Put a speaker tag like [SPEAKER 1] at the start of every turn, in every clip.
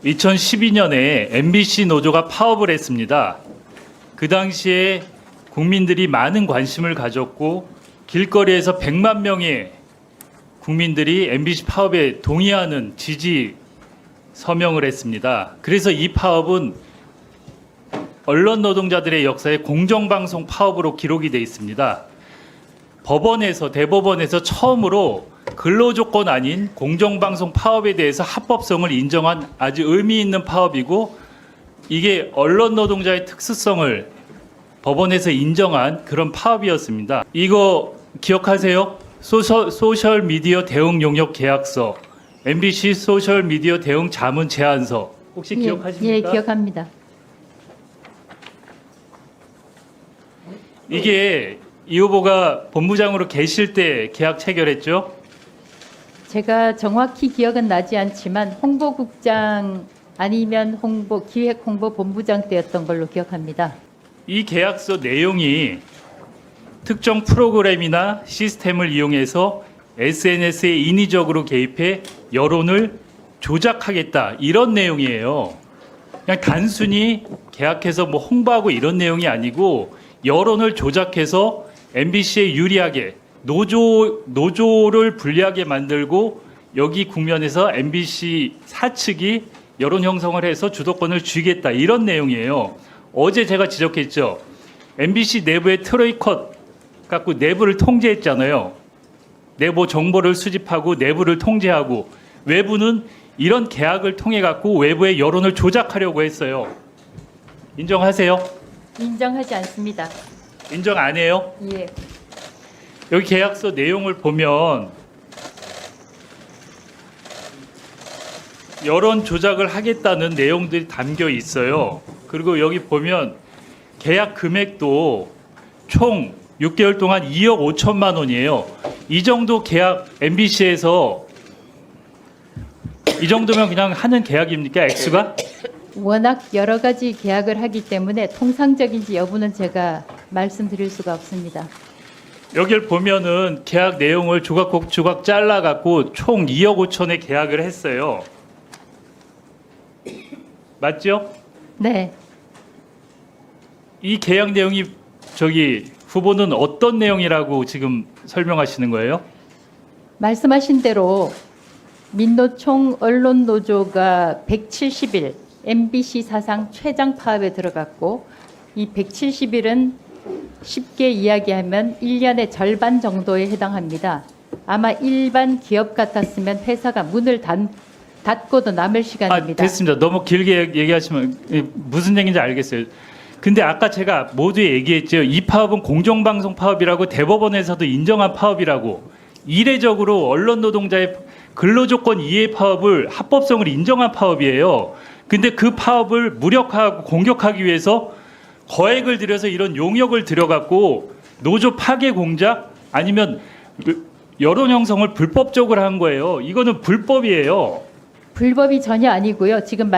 [SPEAKER 1] 2012년에 MBC 노조가 파업을 했습니다. 그 당시에 국민들이 많은 관심을 가졌고 길거리에서 100만 명의 국민들이 MBC 파업에 동의하는 지지 서명을 했습니다. 그래서 이 파업은 언론 노동자들의 역사에 공정방송 파업으로 기록이 되어 있습니다. 대법원에서 처음으로 근로조건 아닌 공정방송 파업에 대해서 합법성을 인정한 아주 의미 있는 파업이고, 이게 언론 노동자의 특수성을 법원에서 인정한 그런 파업이었습니다. 이거 기억하세요? 소셜 미디어 대응 용역 계약서, MBC 소셜 미디어 대응 자문 제안서 혹시 기억하십니까?
[SPEAKER 2] 예, 기억합니다.
[SPEAKER 1] 이게 이 후보가 본부장으로 계실 때 계약 체결했죠?
[SPEAKER 2] 제가 정확히 기억은 나지 않지만 홍보국장 아니면 기획 홍보 본부장 때였던 걸로 기억합니다.
[SPEAKER 1] 이 계약서 내용이 특정 프로그램이나 시스템을 이용해서 SNS에 인위적으로 개입해 여론을 조작하겠다, 이런 내용이에요. 그냥 단순히 계약해서 뭐 홍보하고 이런 내용이 아니고 여론을 조작해서 MBC에 유리하게 노조를 불리하게 만들고, 여기 국면에서 MBC 사측이 여론 형성을 해서 주도권을 쥐겠다, 이런 내용이에요. 어제 제가 지적했죠. MBC 내부의 트로이컷 갖고 내부를 통제했잖아요. 내부 정보를 수집하고 내부를 통제하고, 외부는 이런 계약을 통해 갖고 외부의 여론을 조작하려고 했어요. 인정하세요?
[SPEAKER 2] 인정하지 않습니다.
[SPEAKER 1] 인정 안 해요?
[SPEAKER 2] 예.
[SPEAKER 1] 여기 계약서 내용을 보면 여론 조작을 하겠다는 내용들이 담겨 있어요. 그리고 여기 보면 계약 금액도 총 6개월 동안 2억 5천만 원이에요. 이 정도 계약 MBC에서 이 정도면 그냥 하는 계약입니까? 액수가?
[SPEAKER 2] 워낙 여러 가지 계약을 하기 때문에 통상적인지 여부는 제가 말씀드릴 수가 없습니다.
[SPEAKER 1] 여기를 보면은 계약 내용을 조각 잘라 갖고 총 2억 5천의 계약을 했어요. 맞죠?
[SPEAKER 2] 네.
[SPEAKER 1] 이 계약 내용이 후보는 어떤 내용이라고 지금 설명하시는 거예요?
[SPEAKER 2] 말씀하신 대로 민노총 언론노조가 170일 MBC 사상 최장 파업에 들어갔고, 이 170일은 쉽게 이야기하면 1년의 절반 정도에 해당합니다. 아마 일반 기업 같았으면 회사가 문을 닫고도 남을 시간입니다.
[SPEAKER 1] 됐습니다. 너무 길게 얘기하시면 무슨 얘기인지 알겠어요. 근데 아까 제가 모두에 얘기했죠. 이 파업은 공정방송 파업이라고, 대법원에서도 인정한 파업이라고. 이례적으로 언론 노동자의 근로조건 이해 파업을 합법성을 인정한 파업이에요. 근데 그 파업을 무력화하고 공격하기 위해서 거액을 들여서 이런 용역을 들여갖고 노조 파괴 공작, 아니면 여론 형성을 불법적으로 한 거예요. 이거는 불법이에요.
[SPEAKER 2] 불법이 전혀 아니고요. 지금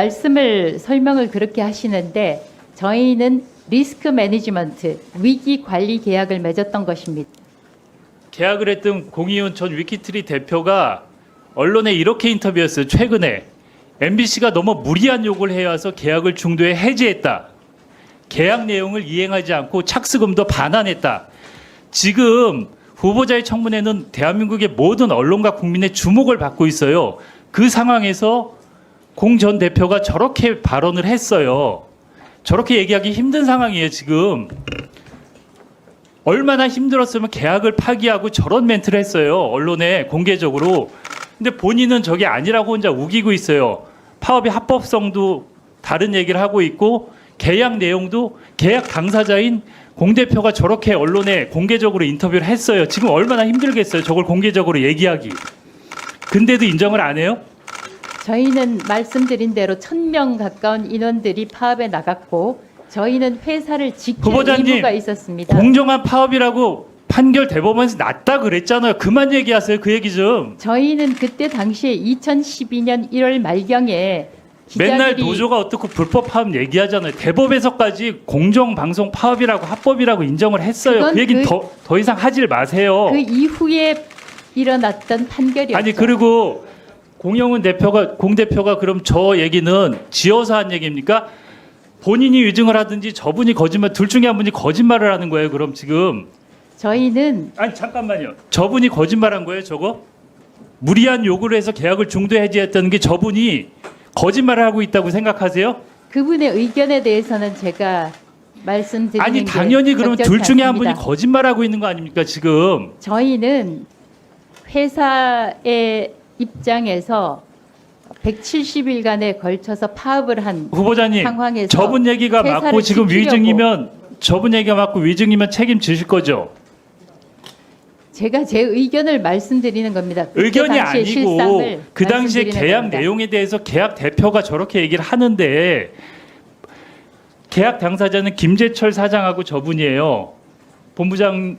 [SPEAKER 2] 설명을 그렇게 하시는데, 저희는 리스크 매니지먼트, 위기 관리 계약을 맺었던 것입니다.
[SPEAKER 1] 계약을 했던 공이훈 전 위키트리 대표가 언론에 이렇게 인터뷰했어요. 최근에 MBC가 너무 무리한 요구를 해와서 계약을 중도에 해지했다. 계약 내용을 이행하지 않고 착수금도 반환했다. 지금 후보자의 청문회는 대한민국의 모든 언론과 국민의 주목을 받고 있어요. 그 상황에서 공 전 대표가 저렇게 발언을 했어요. 저렇게 얘기하기 힘든 상황이에요, 지금. 얼마나 힘들었으면 계약을 파기하고 저런 멘트를 했어요, 언론에 공개적으로. 근데 본인은 저게 아니라고 혼자 우기고 있어요. 파업의 합법성도 다른 얘기를 하고 있고, 계약 내용도 계약 당사자인 공 대표가 저렇게 언론에 공개적으로 인터뷰를 했어요. 지금 얼마나 힘들겠어요, 저걸 공개적으로 얘기하기. 근데도 인정을 안 해요?
[SPEAKER 2] 저희는 말씀드린 대로 1,000명 가까운 인원들이 파업에 나갔고, 저희는 회사를 지킬 의무가 있었습니다.
[SPEAKER 1] 공정한 파업이라고 판결 대법원에서 났다 그랬잖아요. 그만 얘기하세요. 그 얘기 좀.
[SPEAKER 2] 저희는 그때 당시에 2012년 1월 말경에
[SPEAKER 1] 맨날 노조가 어떻고 불법 파업 얘기하잖아요. 대법에서까지 공정방송 파업이라고 합법이라고 인정을 했어요. 그 얘기는 더 이상 하질 마세요.
[SPEAKER 2] 그 이후에 일어났던 판결이었죠.
[SPEAKER 1] 아니, 그리고 공 대표가 그럼 저 얘기는 지어서 한 얘기입니까? 본인이 위증을 하든지 저분이 거짓말 둘 중에 한 분이 거짓말을 하는 거예요. 그럼 지금
[SPEAKER 2] 저희는
[SPEAKER 1] 아니 잠깐만요. 저분이 거짓말한 거예요, 저거? 무리한 요구를 해서 계약을 중도 해지했다는 게 저분이 거짓말을 하고 있다고 생각하세요?
[SPEAKER 2] 그분의 의견에 대해서는 제가 말씀드리는
[SPEAKER 1] 아니
[SPEAKER 2] 게
[SPEAKER 1] 당연히 그러면 둘
[SPEAKER 2] 적절치
[SPEAKER 1] 중에 한 분이
[SPEAKER 2] 않습니다.
[SPEAKER 1] 거짓말하고 있는 거 아닙니까 지금?
[SPEAKER 2] 저희는 회사의 입장에서 170일간에 걸쳐서 파업을 한
[SPEAKER 1] 후보자님,
[SPEAKER 2] 상황에서
[SPEAKER 1] 저분 얘기가
[SPEAKER 2] 회사를
[SPEAKER 1] 맞고 지금
[SPEAKER 2] 지키려고
[SPEAKER 1] 위증이면 저분 얘기가 맞고 위증이면 책임지실 거죠?
[SPEAKER 2] 제가 제 의견을 말씀드리는 겁니다. 그때
[SPEAKER 1] 의견이
[SPEAKER 2] 당시의
[SPEAKER 1] 아니고
[SPEAKER 2] 실상을
[SPEAKER 1] 그 당시에
[SPEAKER 2] 말씀드리는
[SPEAKER 1] 계약
[SPEAKER 2] 겁니다.
[SPEAKER 1] 내용에 대해서 계약 대표가 저렇게 얘기를 하는데 계약 당사자는 김재철 사장하고 저분이에요. 본부장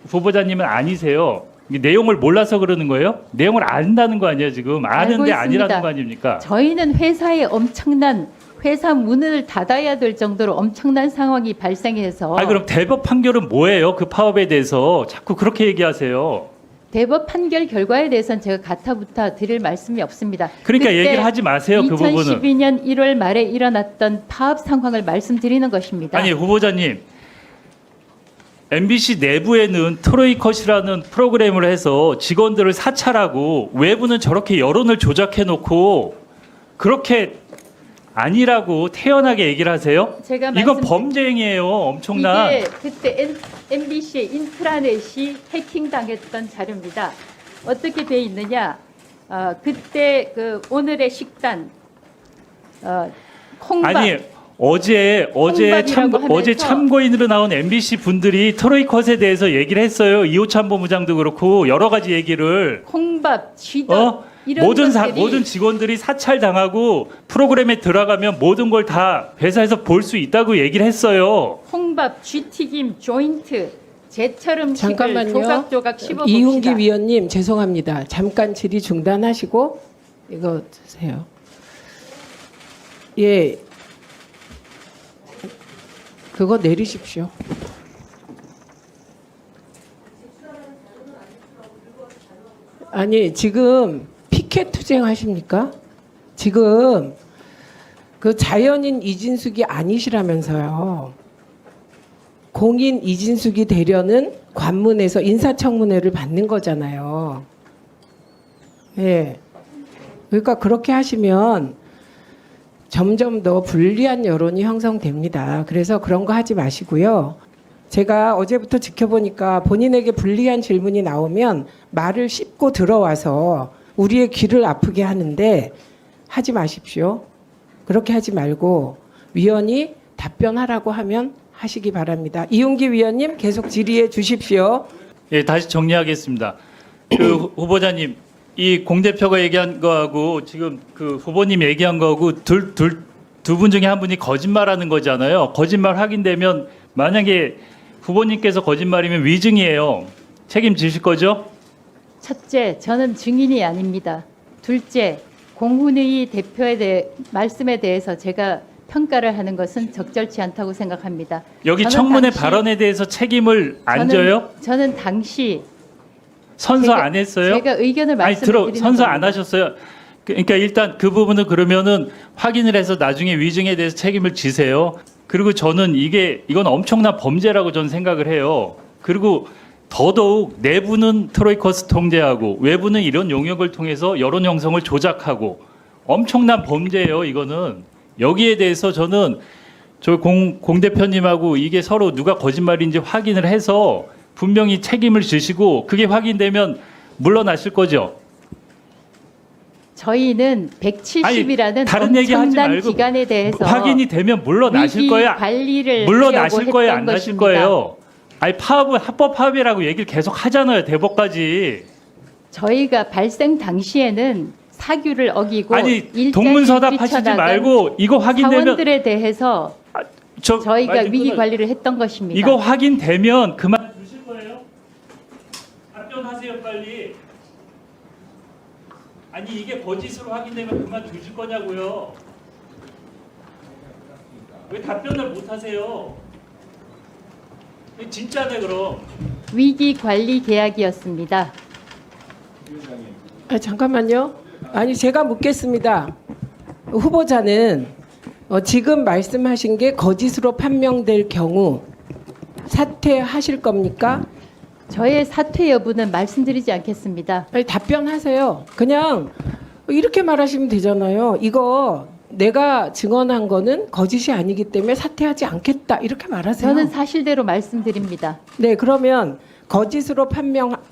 [SPEAKER 1] 후보자님은 아니세요. 이게 내용을 몰라서 그러는 거예요? 내용을 안다는 거 아니에요 지금? 아는데
[SPEAKER 2] 알고
[SPEAKER 1] 아니라는
[SPEAKER 2] 있습니다.
[SPEAKER 1] 거 아닙니까?
[SPEAKER 2] 저희는 회사에 엄청난 회사 문을 닫아야 될 정도로 엄청난 상황이 발생해서
[SPEAKER 1] 아 그럼 대법 판결은 뭐예요? 그 파업에 대해서 자꾸 그렇게 얘기하세요.
[SPEAKER 2] 대법 판결 결과에 대해서는 제가 가타부타 드릴 말씀이 없습니다.
[SPEAKER 1] 그러니까
[SPEAKER 2] 그때
[SPEAKER 1] 얘기를 하지 마세요. 그 부분은.
[SPEAKER 2] 2012년 1월 말에 일어났던 파업 상황을 말씀드리는 것입니다.
[SPEAKER 1] 아니 후보자님, MBC 내부에는 트로이컷이라는 프로그램을 해서 직원들을 사찰하고 외부는 저렇게 여론을 조작해놓고 그렇게 아니라고 태연하게 얘기를 하세요?
[SPEAKER 2] 제가
[SPEAKER 1] 이건
[SPEAKER 2] 말씀-
[SPEAKER 1] 범죄 행위예요. 엄청난.
[SPEAKER 2] 이게 그때 MBC의 인트라넷이 해킹당했던 자료입니다. 어떻게 돼 있느냐? 그때 그 오늘의 식단 콩밥
[SPEAKER 1] 아니 어제
[SPEAKER 2] 홍밥이라고 하면서
[SPEAKER 1] 참고인으로 나온 MBC 분들이 트로이컷에 대해서 얘기를 했어요. 이호찬 본부장도 그렇고 여러 가지 얘기를
[SPEAKER 2] 콩밥 쥐떡 이런
[SPEAKER 1] 모든
[SPEAKER 2] 것들이
[SPEAKER 1] 직원들이 사찰 당하고 프로그램에 들어가면 모든 걸 다 회사에서 볼 수 있다고 얘기를 했어요.
[SPEAKER 2] 홍밥, 쥐튀김, 조인트, 제철 음식을
[SPEAKER 3] 잠깐만요.
[SPEAKER 2] 조각조각 씹어
[SPEAKER 3] 이훈기
[SPEAKER 2] 봅시다.
[SPEAKER 3] 위원님 죄송합니다. 잠깐 질의 중단하시고 이거 드세요. 예, 그거 내리십시오. 아니 지금 피켓 투쟁하십니까? 지금 그 자연인 이진숙이 아니시라면서요. 공인 이진숙이 되려는 관문에서 인사청문회를 받는 거잖아요. 예. 그러니까 그렇게 하시면 점점 더 불리한 여론이 형성됩니다. 그래서 그런 거 하지 마시고요. 제가 어제부터 지켜보니까 본인에게 불리한 질문이 나오면 말을 씹고 들어와서 우리의 귀를 아프게 하는데 하지 마십시오. 그렇게 하지 말고 위원이 답변하라고 하면 하시기 바랍니다. 이훈기 위원님 계속 질의해 주십시오.
[SPEAKER 1] 예, 다시 정리하겠습니다. 그 후보자님, 이 공 대표가 얘기한 거하고 지금 그 후보님 얘기한 거하고 두 분 중에 한 분이 거짓말하는 거잖아요. 거짓말 확인되면 만약에 후보님께서 거짓말이면 위증이에요. 책임지실 거죠?
[SPEAKER 2] 첫째, 저는 증인이 아닙니다. 둘째, 공훈의 대표에 대해 말씀에 대해서 제가 평가를 하는 것은 적절치 않다고 생각합니다.
[SPEAKER 1] 여기
[SPEAKER 2] 저는
[SPEAKER 1] 청문회
[SPEAKER 2] 당시-
[SPEAKER 1] 발언에 대해서 책임을 안 져요?
[SPEAKER 2] 저는 당시
[SPEAKER 1] 선서
[SPEAKER 2] 제가-
[SPEAKER 1] 안 했어요?
[SPEAKER 2] 제가 의견을
[SPEAKER 1] 아니
[SPEAKER 2] 말씀드리는
[SPEAKER 1] 선서 안
[SPEAKER 2] 겁니다.
[SPEAKER 1] 하셨어요. 그러니까 일단 그 부분은 그러면은 확인을 해서 나중에 위증에 대해서 책임을 지세요. 그리고 저는 이건 엄청난 범죄라고 저는 생각을 해요. 그리고 더더욱 내부는 트로이커스 통제하고 외부는 이런 용역을 통해서 여론 형성을 조작하고 엄청난 범죄예요. 이거는 여기에 대해서 저는 저 공 대표님하고 이게 서로 누가 거짓말인지 확인을 해서 분명히 책임을 지시고 그게 확인되면 물러나실 거죠.
[SPEAKER 2] 저희는 170이라는
[SPEAKER 1] 다른 얘기 하지
[SPEAKER 2] 엄청난
[SPEAKER 1] 말고
[SPEAKER 2] 기간에 대해서
[SPEAKER 1] 확인이 되면 물러나실
[SPEAKER 2] 위기
[SPEAKER 1] 거야.
[SPEAKER 2] 관리를
[SPEAKER 1] 물러나실
[SPEAKER 2] 하려고
[SPEAKER 1] 거예요,
[SPEAKER 2] 했던
[SPEAKER 1] 안 나실
[SPEAKER 2] 것입니다.
[SPEAKER 1] 거예요. 아니 파업은 합법 파업이라고 얘기를 계속 하잖아요. 대법까지.
[SPEAKER 2] 저희가 발생 당시에는 사규를 어기고
[SPEAKER 1] 아니
[SPEAKER 2] 일자리를
[SPEAKER 1] 동문서답 하시지
[SPEAKER 2] 뛰쳐나간
[SPEAKER 1] 말고 이거 확인되면
[SPEAKER 2] 사원들에 대해서 저희가
[SPEAKER 1] 말 좀
[SPEAKER 2] 위기
[SPEAKER 1] 끊어요.
[SPEAKER 2] 관리를 했던 것입니다.
[SPEAKER 1] 이거 확인되면 그만 두실 거예요? 답변하세요 빨리. 아니 이게 거짓으로 확인되면 그만 두실 거냐고요? 왜 답변을 못 하세요? 이게 진짜네 그럼.
[SPEAKER 2] 위기 관리 계약이었습니다.
[SPEAKER 3] 아, 잠깐만요. 아니 제가 묻겠습니다. 후보자는 지금 말씀하신 게 거짓으로 판명될 경우 사퇴하실 겁니까?
[SPEAKER 2] 저의 사퇴 여부는 말씀드리지 않겠습니다.
[SPEAKER 3] 아니, 답변하세요. 그냥 이렇게 말하시면 되잖아요. 이거 내가 증언한 거는 거짓이 아니기 때문에 사퇴하지 않겠다. 이렇게 말하세요.
[SPEAKER 2] 저는 사실대로 말씀드립니다.
[SPEAKER 3] 네, 그러면 거짓으로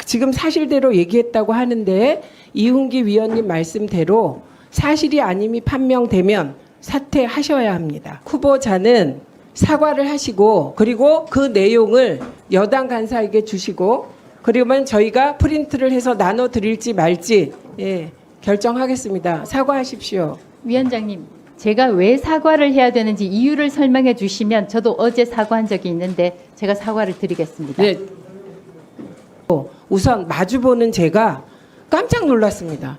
[SPEAKER 3] 지금 사실대로 얘기했다고 하는데 이훈기 위원님 말씀대로 사실이 아님이 판명되면 사퇴하셔야 합니다. 후보자는 사과를 하시고 그리고 그 내용을 여당 간사에게 주시고 그러면 저희가 프린트를 해서 나눠 드릴지 말지 결정하겠습니다. 사과하십시오.
[SPEAKER 2] 위원장님, 제가 왜 사과를 해야 되는지 이유를 설명해 주시면 저도 어제 사과한 적이 있는데 제가 사과를 드리겠습니다.
[SPEAKER 3] 네. 우선 마주보는 제가 깜짝 놀랐습니다.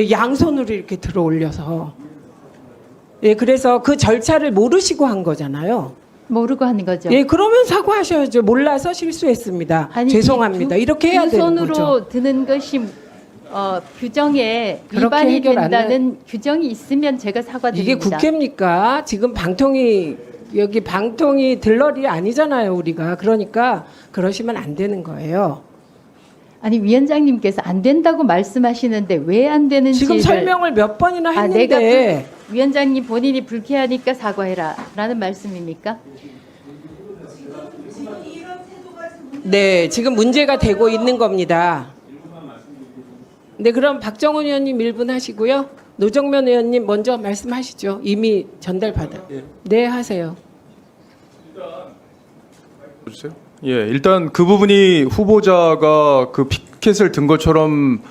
[SPEAKER 3] 양손으로 이렇게 들어 올려서. 그래서 그 절차를 모르시고 한 거잖아요.
[SPEAKER 2] 모르고 하는 거죠.
[SPEAKER 3] 그러면 사과하셔야죠. 몰라서 실수했습니다.
[SPEAKER 2] 아니,
[SPEAKER 3] 죄송합니다. 이렇게 해야 되는
[SPEAKER 2] 손으로
[SPEAKER 3] 거죠.
[SPEAKER 2] 드는 것이 규정에
[SPEAKER 3] 그렇게
[SPEAKER 2] 위반이
[SPEAKER 3] 해결 안
[SPEAKER 2] 된다는 규정이 있으면 제가 사과드립니다.
[SPEAKER 3] 이게 국회입니까? 지금 방통위 들러리 아니잖아요, 우리가. 그러니까 그러시면 안 되는 거예요.
[SPEAKER 2] 아니 위원장님께서 안 된다고 말씀하시는데 왜 안 되는지
[SPEAKER 3] 지금 설명을 몇 번이나
[SPEAKER 2] 내가
[SPEAKER 3] 했는데
[SPEAKER 2] 위원장님 본인이 불쾌하니까 사과해라라는 말씀입니까?
[SPEAKER 3] 네, 지금 문제가 되고 있는 겁니다. 네, 그럼 박정훈 의원님 1분 하시고요. 노정면 의원님 먼저 말씀하시죠. 이미 전달받아. 네, 하세요.
[SPEAKER 4] 주세요. 일단 그 부분이 후보자가 그 피켓을 든 것처럼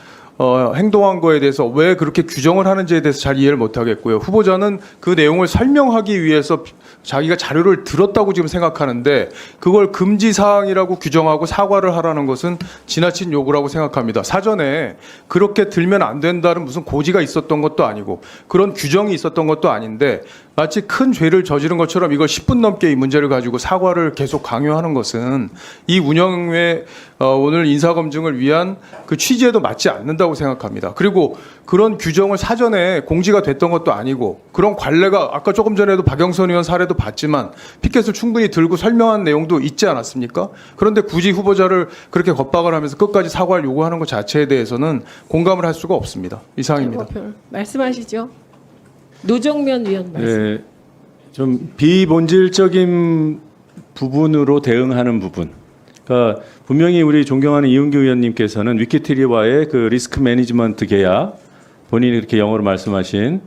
[SPEAKER 4] 행동한 거에 대해서 왜 그렇게 규정을 하는지에 대해서 잘 이해를 못 하겠고요. 후보자는 그 내용을 설명하기 위해서 자기가 자료를 들었다고 지금 생각하는데 그걸 금지 사항이라고 규정하고 사과를 하라는 것은 지나친 요구라고 생각합니다. 사전에 그렇게 들면 안 된다는 무슨 고지가 있었던 것도 아니고 그런 규정이 있었던 것도 아닌데 마치 큰 죄를 저지른 것처럼 이걸 10분 넘게 이 문제를 가지고 사과를 계속 강요하는 것은 이 운영의 오늘 인사검증을 위한 그 취지에도 맞지 않는다고 생각합니다. 그리고 그런 규정을 사전에 공지가 됐던 것도 아니고 그런 관례가 아까 조금 전에도 박영선 의원 사례도 봤지만 피켓을 충분히 들고 설명한 내용도 있지 않았습니까? 그런데 굳이 후보자를 그렇게 겁박을 하면서 끝까지 사과를 요구하는 것 자체에 대해서는 공감을 할 수가 없습니다. 이상입니다.
[SPEAKER 3] 말씀하시죠. 노정면 의원 말씀.
[SPEAKER 5] 네, 좀 비본질적인 부분으로 대응하는 부분. 그러니까 분명히 우리 존경하는 이훈규 의원님께서는 위키트리와의 그 리스크 매니지먼트 계약, 본인이 그렇게 영어로 말씀하신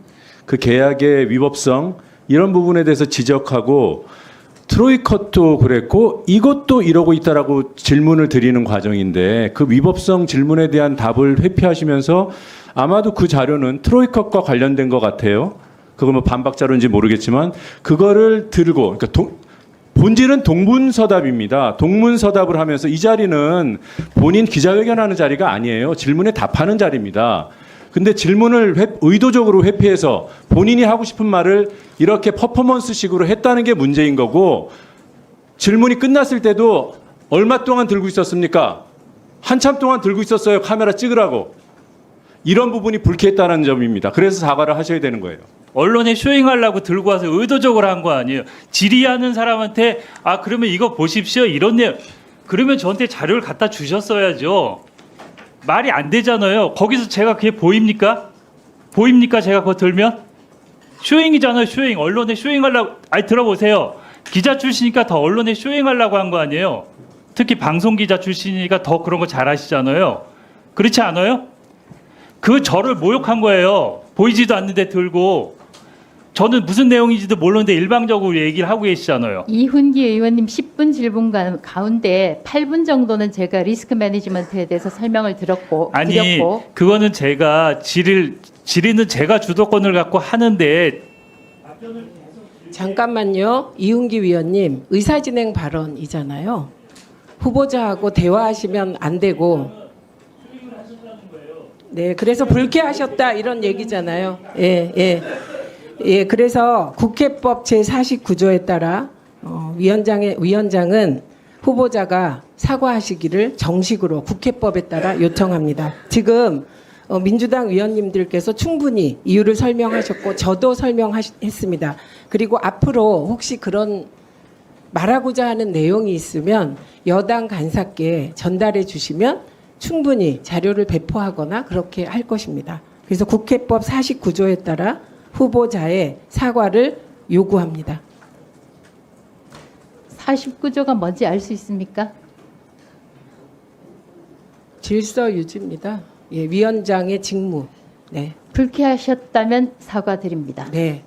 [SPEAKER 5] 그 계약의 위법성 이런 부분에 대해서 지적하고 트로이컷도 그랬고 이것도 이러고 있다라고 질문을 드리는 과정인데 그 위법성 질문에 대한 답을 회피하시면서 아마도 그 자료는 트로이컷과 관련된 것 같아요. 그거 뭐 반박 자료인지 모르겠지만 그거를 들고 그러니까 본질은 동문서답입니다. 동문서답을 하면서 이 자리는 본인 기자회견하는 자리가 아니에요. 질문에 답하는 자리입니다. 근데 질문을 의도적으로 회피해서 본인이 하고 싶은 말을 이렇게 퍼포먼스식으로 했다는 게 문제인 거고 질문이 끝났을 때도 얼마 동안 들고 있었습니까? 한참 동안 들고 있었어요. 카메라 찍으라고. 이런 부분이 불쾌했다는 점입니다. 그래서 사과를 하셔야 되는 거예요.
[SPEAKER 1] 언론에 쇼잉하려고 들고 와서 의도적으로 한 거 아니에요. 질의하는 사람한테 그러면 이거 보십시오 이런 내용 그러면 저한테 자료를 갖다 주셨어야죠. 말이 안 되잖아요. 거기서 제가 그게 보입니까? 보입니까? 제가 그거 들면? 쇼잉이잖아요. 쇼잉. 언론에 쇼잉하려고. 들어보세요. 기자 출신이니까 더 언론에 쇼잉하려고 한 거 아니에요. 특히 방송기자 출신이니까 더 그런 거 잘하시잖아요. 그렇지 않아요? 그 저를 모욕한 거예요. 보이지도 않는데 들고. 저는 무슨 내용인지도 모르는데 일방적으로 얘기를 하고 계시잖아요.
[SPEAKER 2] 이훈기 의원님 10분 질문 가운데 8분 정도는 제가 리스크 매니지먼트에 대해서 설명을 드렸고
[SPEAKER 1] 그거는 제가 질의는 제가 주도권을 갖고 하는데
[SPEAKER 3] 잠깐만요. 이훈기 위원님 의사진행 발언이잖아요. 후보자하고 대화하시면 안 되고 네, 그래서 불쾌하셨다 이런 얘기잖아요. 그래서 국회법 제49조에 따라 위원장은 후보자가 사과하시기를 정식으로 국회법에 따라 요청합니다. 지금 민주당 위원님들께서 충분히 이유를 설명하셨고 저도 설명했습니다. 그리고 앞으로 혹시 그런 말하고자 하는 내용이 있으면 여당 간사께 전달해 주시면 충분히 자료를 배포하거나 그렇게 할 것입니다. 그래서 국회법 49조에 따라 후보자의 사과를 요구합니다.
[SPEAKER 2] 49조가 뭔지 알 수 있습니까?
[SPEAKER 3] 질서 유지입니다. 예, 위원장의 직무. 네.
[SPEAKER 2] 불쾌하셨다면 사과드립니다.
[SPEAKER 3] 네.